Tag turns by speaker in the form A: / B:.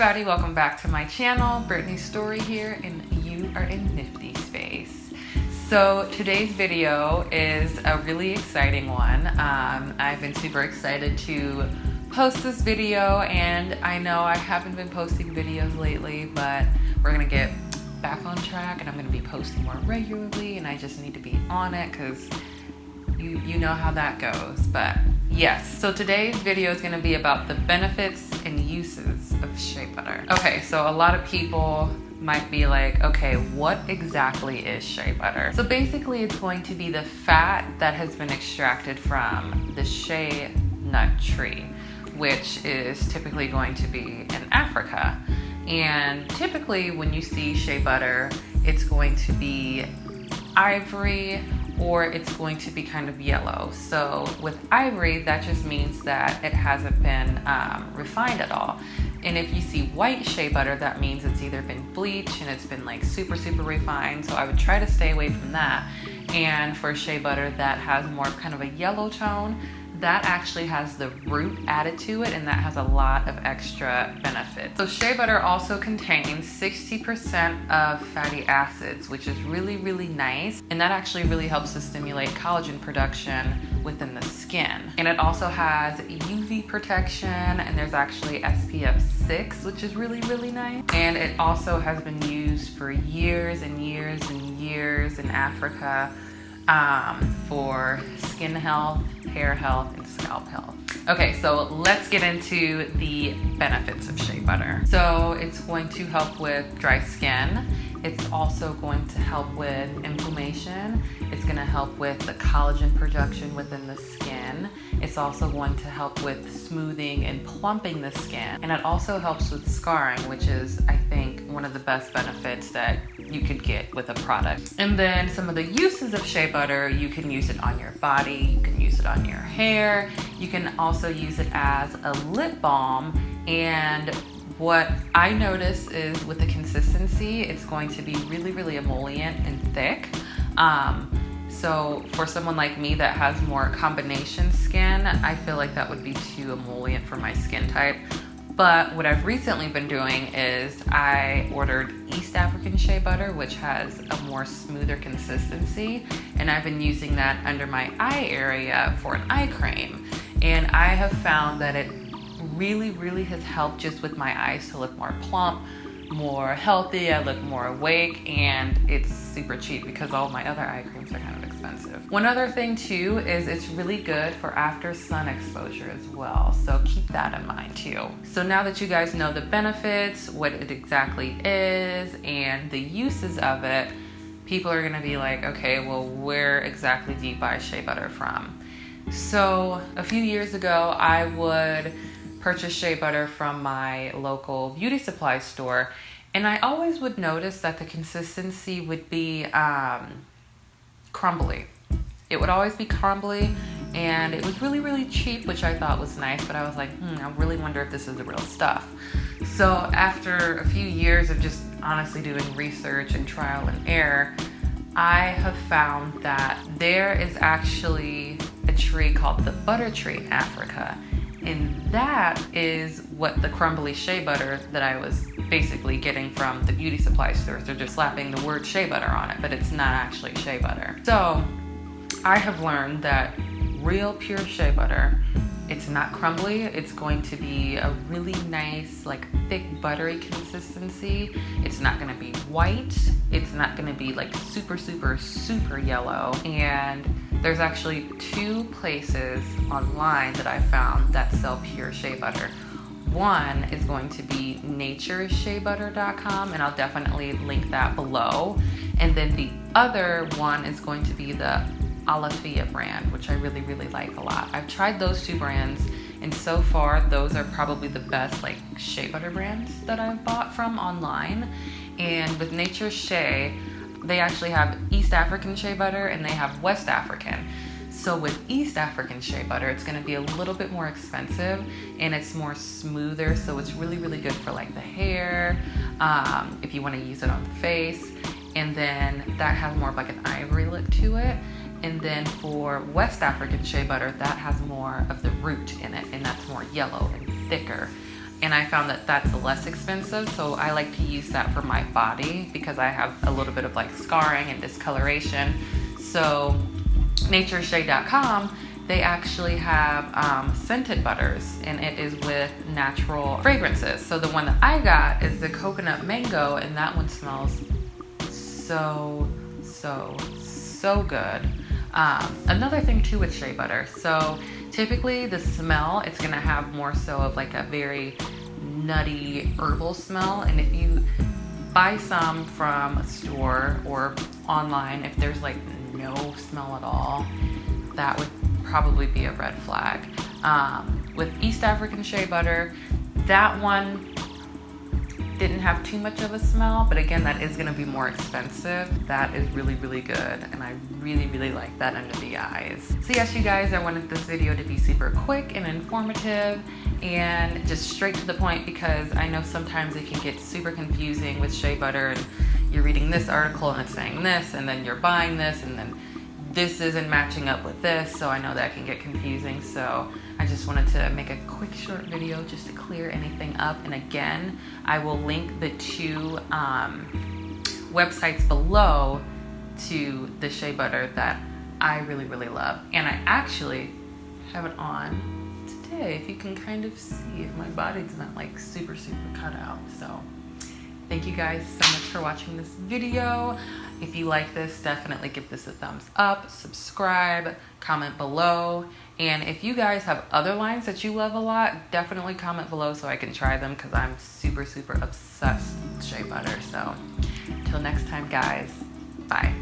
A: everybody, welcome back to my channel. Brittany's Story here, and you are in Nifty space. So today's video is a really exciting one. I've been super excited to post this video, and I know I haven't been posting videos lately, but we're gonna get back on track and I'm gonna be posting more regularly, and I just need to be on it because you know how that goes. But yes, so today's video is going to be about the benefits and uses of shea butter. Okay, so a lot of people might be like, okay, what exactly is shea butter? So basically it's going to be the fat that has been extracted from the shea nut tree, which is typically going to be in Africa. And typically when you see shea butter, it's going to be ivory, or it's going to be kind of yellow. So with ivory, that just means that it hasn't been refined at all. And if you see white shea butter, that means it's either been bleached and it's been like super refined. So I would try to stay away from that. And for shea butter that has more kind of a yellow tone, that actually has the root added to it, and that has a lot of extra benefits. So shea butter also contains 60% of fatty acids, which is really nice, and that actually really helps to stimulate collagen production within the skin. And it also has UV protection, and there's actually SPF 6, which is really nice. And it also has been used for years and years in Africa for skin health, hair health, and scalp health. Okay, so let's get into the benefits of shea butter. So it's going to help with dry skin. It's also going to help with inflammation. It's going to help with the collagen production within the skin. It's also going to help with smoothing and plumping the skin. And it also helps with scarring, which is, I think, one of the best benefits that you could get with a product. And then some of the uses of shea butter: you can use it on your body, you can use it on your hair, you can also use it as a lip balm. And what I notice is with the consistency, it's going to be really emollient and thick. So for someone like me that has more combination skin, I feel like that would be too emollient for my skin type. But what I've recently been doing is I ordered East African shea butter, which has a more smoother consistency, and I've been using that under my eye area for an eye cream. And I have found that it really has helped just with my eyes to look more plump, more healthy. I look more awake, and it's super cheap because all my other eye creams are kind of expensive. One other thing too is it's really good for after sun exposure as well, so keep that in mind too. So now that you guys know the benefits, what it exactly is, and the uses of it, people are gonna be like, okay, well, where exactly do you buy shea butter from? So a few years ago, I would purchase shea butter from my local beauty supply store, and I always would notice that the consistency would be crumbly. It would always be crumbly, and it was really cheap, which I thought was nice, but I was like, I really wonder if this is the real stuff. So after a few years of just honestly doing research and trial and error, I have found that there is actually a tree called the butter tree in Africa. And that is what the crumbly shea butter that I was basically getting from the beauty supply stores. They're just slapping the word shea butter on it, but it's not actually shea butter. So I have learned that real pure shea butter, it's not crumbly. It's going to be a really nice, like thick, buttery consistency. It's not gonna be white. It's not gonna be like super yellow. And there's actually 2 places online that I found that sell pure shea butter. One is going to be naturesheabutter.com, and I'll definitely link that below. And then the other one is going to be the Alafia brand, which I really like a lot. I've tried those 2 brands, and so far those are probably the best like shea butter brands that I've bought from online. And with Nature Shea, they actually have East African shea butter and they have West African. So with East African shea butter, it's going to be a little bit more expensive, and it's more smoother, so it's really good for like the hair, if you want to use it on the face. And then that has more of like an ivory look to it. And then for West African shea butter, that has more of the root in it, and that's more yellow and thicker. and I found that that's less expensive, so I like to use that for my body because I have a little bit of like scarring and discoloration. So natureshea.com, they actually have scented butters, and it is with natural fragrances. So the one that I got is the coconut mango, and that one smells so good. Another thing too with shea butter, so typically the smell, it's gonna have more so of like a very nutty herbal smell, and if you buy some from a store or online, if there's like no smell at all, that would probably be a red flag. With East African shea butter, that one didn't have too much of a smell, but again, that is gonna be more expensive. That is really good, and I really like that under the eyes. So yes, you guys, I wanted this video to be super quick and informative and just straight to the point, because I know sometimes it can get super confusing with shea butter, and you're reading this article and it's saying this, and then you're buying this, and then this isn't matching up with this, so I know that can get confusing. So I just wanted to make a quick short video just to clear anything up. And again, I will link the two websites below to the shea butter that I really love. And I actually have it on today, if you can kind of see, if my body's not like super cut out. So thank you guys so much for watching this video. If you like this, definitely give this a thumbs up, subscribe, comment below. And if you guys have other lines that you love a lot, definitely comment below so I can try them, because I'm super obsessed with shea butter. So until next time, guys, bye.